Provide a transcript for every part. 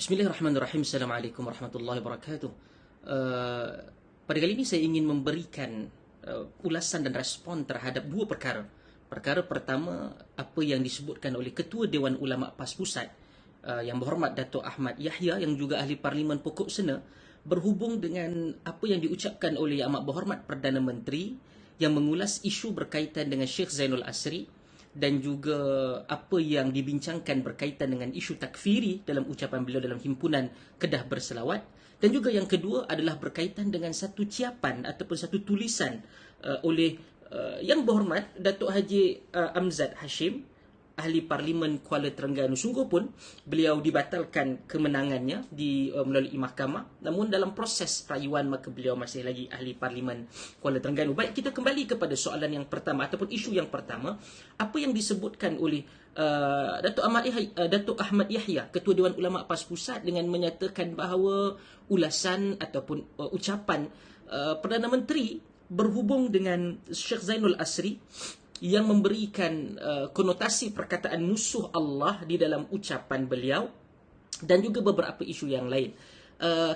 Bismillahirrahmanirrahim. Assalamualaikum warahmatullahi wabarakatuh. Uh, Pada kali ini saya ingin memberikan ulasan dan respon terhadap dua perkara. Perkara pertama, apa yang disebutkan oleh Ketua Dewan Ulama PAS Pusat, Yang Berhormat Datuk Ahmad Yahya, yang juga Ahli Parlimen Pokok Sena, berhubung dengan apa yang diucapkan oleh Yang Amat Berhormat Perdana Menteri yang mengulas isu berkaitan dengan Sheikh Zainul Asri, dan juga apa yang dibincangkan berkaitan dengan isu takfiri dalam ucapan beliau dalam himpunan Kedah Berselawat. Dan juga yang kedua adalah berkaitan dengan satu ciapan ataupun satu tulisan oleh Yang Berhormat Datuk Haji Amzad Hashim, Ahli Parlimen Kuala Terengganu. Sungguh pun beliau dibatalkan kemenangannya melalui mahkamah, namun dalam proses rayuan maka beliau masih lagi Ahli Parlimen Kuala Terengganu. Baik, kita kembali kepada soalan yang pertama ataupun isu yang pertama. Apa yang disebutkan oleh Datuk Ahmad Yahya, Ketua Dewan Ulama PAS Pusat, dengan menyatakan bahawa ulasan ataupun ucapan Perdana Menteri berhubung dengan Sheikh Zainul Asri yang memberikan konotasi perkataan musuh Allah di dalam ucapan beliau, dan juga beberapa isu yang lain.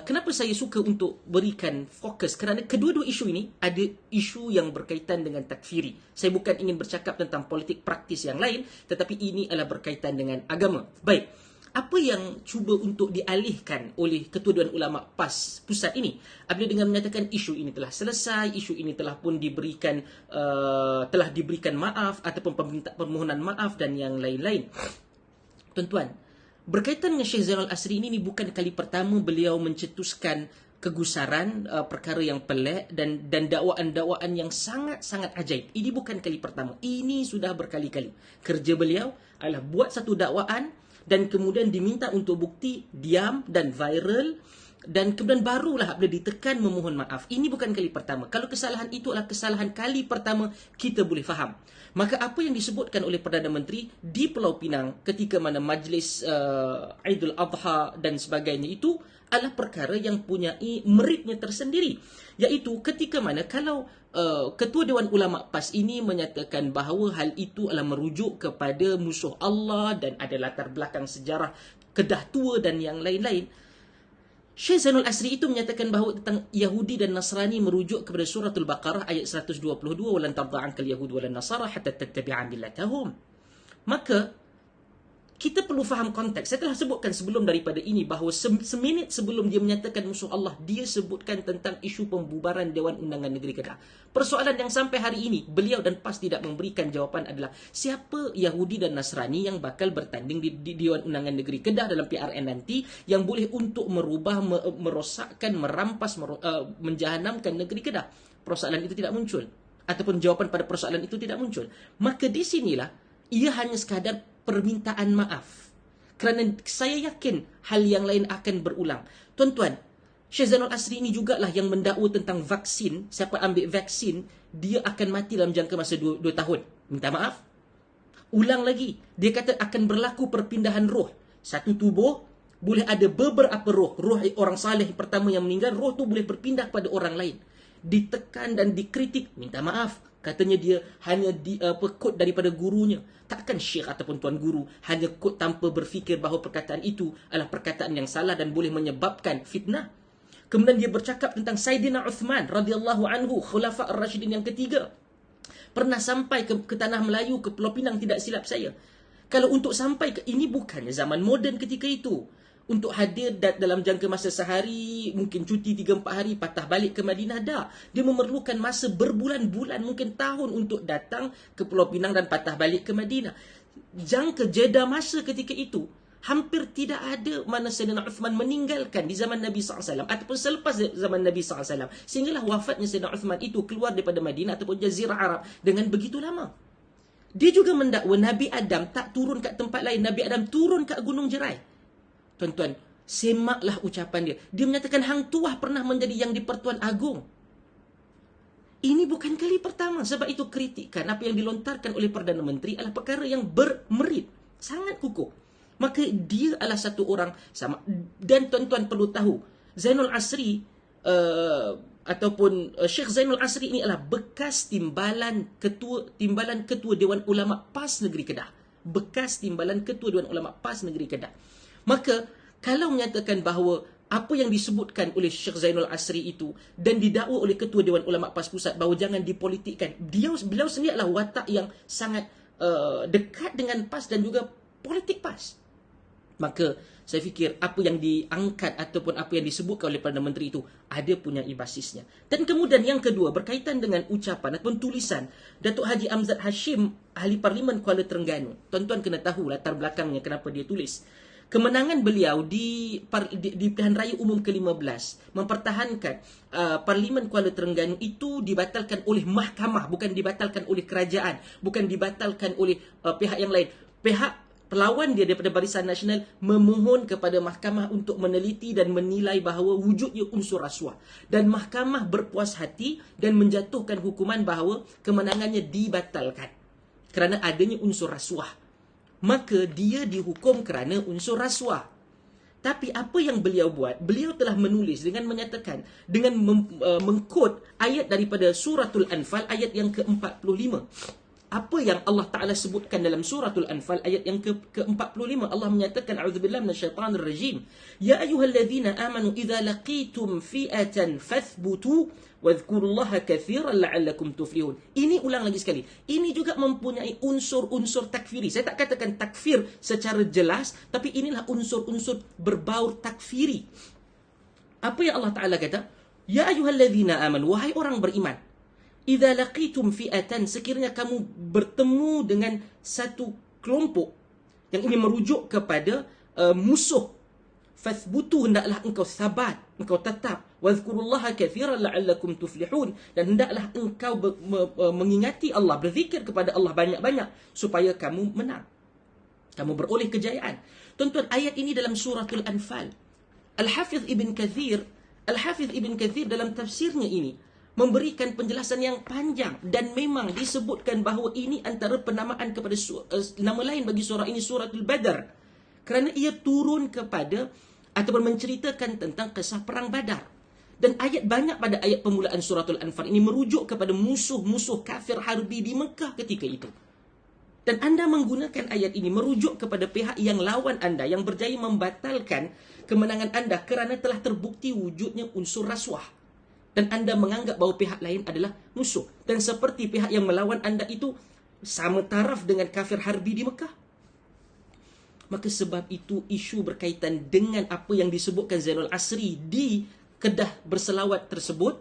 Kenapa saya suka untuk berikan fokus? Kerana kedua-dua isu ini ada isu yang berkaitan dengan takfiri. Saya bukan ingin bercakap tentang politik praktis yang lain, tetapi ini adalah berkaitan dengan agama. Baik, apa yang cuba untuk dialihkan oleh Ketua Dewan Ulama PAS Pusat ini? Apabila dengan menyatakan isu ini telah selesai, isu ini telah pun diberikan maaf ataupun permohonan maaf dan yang lain-lain. Tuan-tuan, berkaitan dengan Syekh Zainul Asri ini bukan kali pertama beliau mencetuskan kegusaran, perkara yang pelik dan dakwaan-dakwaan yang sangat-sangat ajaib. Ini bukan kali pertama. Ini sudah berkali-kali. Kerja beliau adalah buat satu dakwaan dan kemudian diminta untuk bukti, diam dan viral, dan kemudian barulah bila ditekan memohon maaf. Ini bukan kali pertama. Kalau kesalahan itu adalah kesalahan kali pertama, kita boleh faham. Maka apa yang disebutkan oleh Perdana Menteri di Pulau Pinang ketika mana majlis Aidul Adha dan sebagainya itu adalah perkara yang punyai meritnya tersendiri. Iaitu ketika mana kalau Ketua Dewan Ulama PAS ini menyatakan bahawa hal itu adalah merujuk kepada musuh Allah dan ada latar belakang sejarah Kedah tua dan yang lain-lain, Syekh Zainul Asri itu menyatakan bahawa tentang Yahudi dan Nasrani merujuk kepada Suratul Baqarah ayat 122, walan tarda ankal yahud walan nasara hatta tattabi'a millatahum. Maka kita perlu faham konteks. Saya telah sebutkan sebelum daripada ini bahawa seminit sebelum dia menyatakan musuh Allah, dia sebutkan tentang isu pembubaran Dewan Undangan Negeri Kedah. Persoalan yang sampai hari ini beliau dan PAS tidak memberikan jawapan adalah siapa Yahudi dan Nasrani yang bakal bertanding di Dewan Undangan Negeri Kedah dalam PRN nanti, yang boleh untuk merubah, merosakkan, merampas, menjahanamkan negeri Kedah. Persoalan itu tidak muncul, ataupun jawapan pada persoalan itu tidak muncul. Maka di sinilah ia hanya sekadar permintaan maaf. Kerana saya yakin hal yang lain akan berulang. Tuan-tuan, Syekh Zainul Asri ini jugalah yang mendakwa tentang vaksin. Siapa ambil vaksin, dia akan mati dalam jangka masa 2 tahun. Minta maaf. Ulang lagi. Dia kata akan berlaku perpindahan roh. Satu tubuh boleh ada beberapa roh. Roh orang saleh pertama yang meninggal, roh tu boleh berpindah kepada orang lain. Ditekan dan dikritik, minta maaf. Katanya dia hanya kod daripada gurunya. Takkan syekh ataupun tuan guru hanya kod tanpa berfikir bahawa perkataan itu adalah perkataan yang salah dan boleh menyebabkan fitnah. Kemudian dia bercakap tentang Saidina Uthman radhiyallahu anhu, Khulafa Ar-Rashidin yang ketiga. Pernah sampai ke tanah Melayu, ke Pulau Pinang tidak silap saya. Kalau untuk sampai ke ini bukannya zaman moden ketika itu. Untuk hadir dalam jangka masa sehari, mungkin cuti 3-4 hari, patah balik ke Madinah, dah. Dia memerlukan masa berbulan-bulan, mungkin tahun untuk datang ke Pulau Pinang dan patah balik ke Madinah. Jangka jeda masa ketika itu, hampir tidak ada mana Sayyidina Uthman meninggalkan di zaman Nabi SAW ataupun selepas zaman Nabi SAW. Sehinggalah wafatnya Sayyidina Uthman itu keluar daripada Madinah ataupun Jazirah Arab dengan begitu lama. Dia juga mendakwa Nabi Adam tak turun kat tempat lain. Nabi Adam turun kat Gunung Jerai. Tuan-tuan, semaklah ucapan dia. Dia menyatakan Hang Tuah pernah menjadi yang di-Pertuan Agong. Ini bukan kali pertama. Sebab itu kritikan apa yang dilontarkan oleh Perdana Menteri adalah perkara yang bermerit, sangat kukuh. Maka dia adalah satu orang sama. Dan tuan-tuan perlu tahu, Zainul Asri ataupun Syekh Zainul Asri ini adalah bekas timbalan ketua Dewan Ulama PAS Negeri Kedah. Bekas timbalan ketua Dewan Ulama PAS Negeri Kedah. Maka kalau menyatakan bahawa apa yang disebutkan oleh Syekh Zainul Asri itu dan didakwa oleh Ketua Dewan Ulama PAS Pusat bahawa jangan dipolitikkan, beliau sendiri adalah watak yang sangat dekat dengan PAS dan juga politik PAS. Maka saya fikir apa yang diangkat ataupun apa yang disebutkan oleh Perdana Menteri itu ada punya basisnya. Dan kemudian yang kedua, berkaitan dengan ucapan ataupun tulisan Datuk Haji Amzad Hashim, Ahli Parlimen Kuala Terengganu. Tuan-tuan kena tahu latar belakangnya kenapa dia tulis. Kemenangan beliau di pilihan raya umum ke-15 mempertahankan Parlimen Kuala Terengganu itu dibatalkan oleh mahkamah, bukan dibatalkan oleh kerajaan, bukan dibatalkan oleh pihak yang lain. Pihak Pelawan dia daripada Barisan Nasional memohon kepada mahkamah untuk meneliti dan menilai bahawa wujudnya unsur rasuah. Dan mahkamah berpuas hati dan menjatuhkan hukuman bahawa kemenangannya dibatalkan kerana adanya unsur rasuah. Maka dia dihukum kerana unsur rasuah. Tapi apa yang beliau buat? Beliau telah menulis dengan menyatakan, dengan mengkot ayat daripada Suratul Anfal ayat yang ke-45. Apa yang Allah Ta'ala sebutkan dalam Suratul Anfal ayat yang ke-45. Allah menyatakan, A'udzubillah minasyaitanir rajim. Ya ayyuhalladzina amanu idza laqitum fi'atan fathbutu wadhkurullaha katsiran la'allakum tuflihun. Ini ulang lagi sekali. Ini juga mempunyai unsur-unsur takfiri. Saya tak katakan takfir secara jelas, tapi inilah unsur-unsur berbaur takfiri. Apa yang Allah Ta'ala kata? Ya ayyuhalladzina amanu, wahai orang beriman. Idza laqitum fi'atan, sekiranya kamu bertemu dengan satu kelompok yang ini merujuk kepada musuh, fathbutu, hendaklah engkau sabat, engkau tetap, wadhkurullaha katsiran la'allakum tuflihun, dan hendaklah engkau mengingati Allah, berzikir kepada Allah banyak-banyak supaya kamu menang, kamu beroleh kejayaan. Tuan-tuan, ayat ini dalam Suratul Anfal. Al-Hafiz Ibn Kathir dalam tafsirnya ini memberikan penjelasan yang panjang, dan memang disebutkan bahawa ini antara penamaan kepada nama lain bagi surah ini, Suratul Badar, kerana ia turun kepada ataupun menceritakan tentang kisah perang Badar. Dan banyak pada ayat permulaan Suratul Anfal ini merujuk kepada musuh-musuh kafir harbi di Mekah ketika itu. Dan anda menggunakan ayat ini merujuk kepada pihak yang lawan anda, yang berjaya membatalkan kemenangan anda kerana telah terbukti wujudnya unsur rasuah. Dan anda menganggap bahawa pihak lain adalah musuh. Dan seperti pihak yang melawan anda itu sama taraf dengan kafir harbi di Mekah. Maka sebab itu isu berkaitan dengan apa yang disebutkan Zainul Asri di Kedah Berselawat tersebut,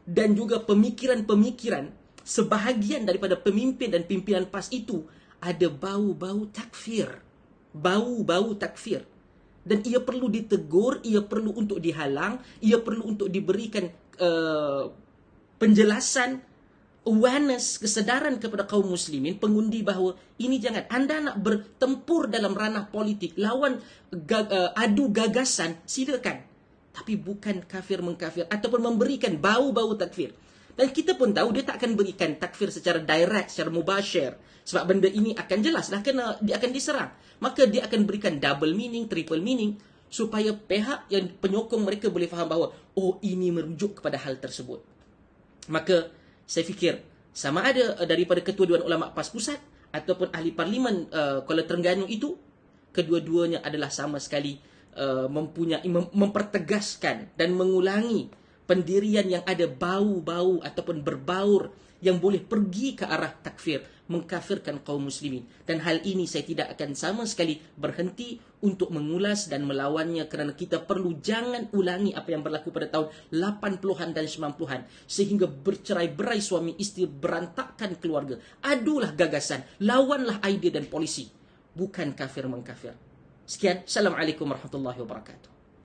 dan juga pemikiran-pemikiran sebahagian daripada pemimpin dan pimpinan PAS itu ada bau-bau takfir. Bau-bau takfir. Dan ia perlu ditegur, ia perlu untuk dihalang, ia perlu untuk diberikan penjelasan, awareness, kesedaran kepada kaum muslimin, pengundi bahawa ini jangan. Anda nak bertempur dalam ranah politik, lawan adu gagasan, silakan. Tapi bukan kafir-mengkafir ataupun memberikan bau-bau takfir. Dan kita pun tahu dia tak akan berikan takfir secara direct, secara mubasyir. Sebab benda ini akan jelas dah kena, dia akan diserang. Maka dia akan berikan double meaning, triple meaning, supaya pihak yang penyokong mereka boleh faham bahawa oh, ini merujuk kepada hal tersebut. Maka saya fikir sama ada daripada Ketua Dewan Ulama PAS Pusat ataupun Ahli Parlimen Kuala Terengganu itu, kedua-duanya adalah sama sekali mempertegaskan dan mengulangi pendirian yang ada bau-bau ataupun berbaur yang boleh pergi ke arah takfir, mengkafirkan kaum muslimin. Dan hal ini saya tidak akan sama sekali berhenti untuk mengulas dan melawannya, kerana kita perlu jangan ulangi apa yang berlaku pada tahun 80-an dan 90-an, sehingga bercerai-berai suami isteri, berantakan keluarga. Adulah gagasan, lawanlah idea dan polisi, bukan kafir-mengkafir. Sekian, Assalamualaikum warahmatullahi wabarakatuh.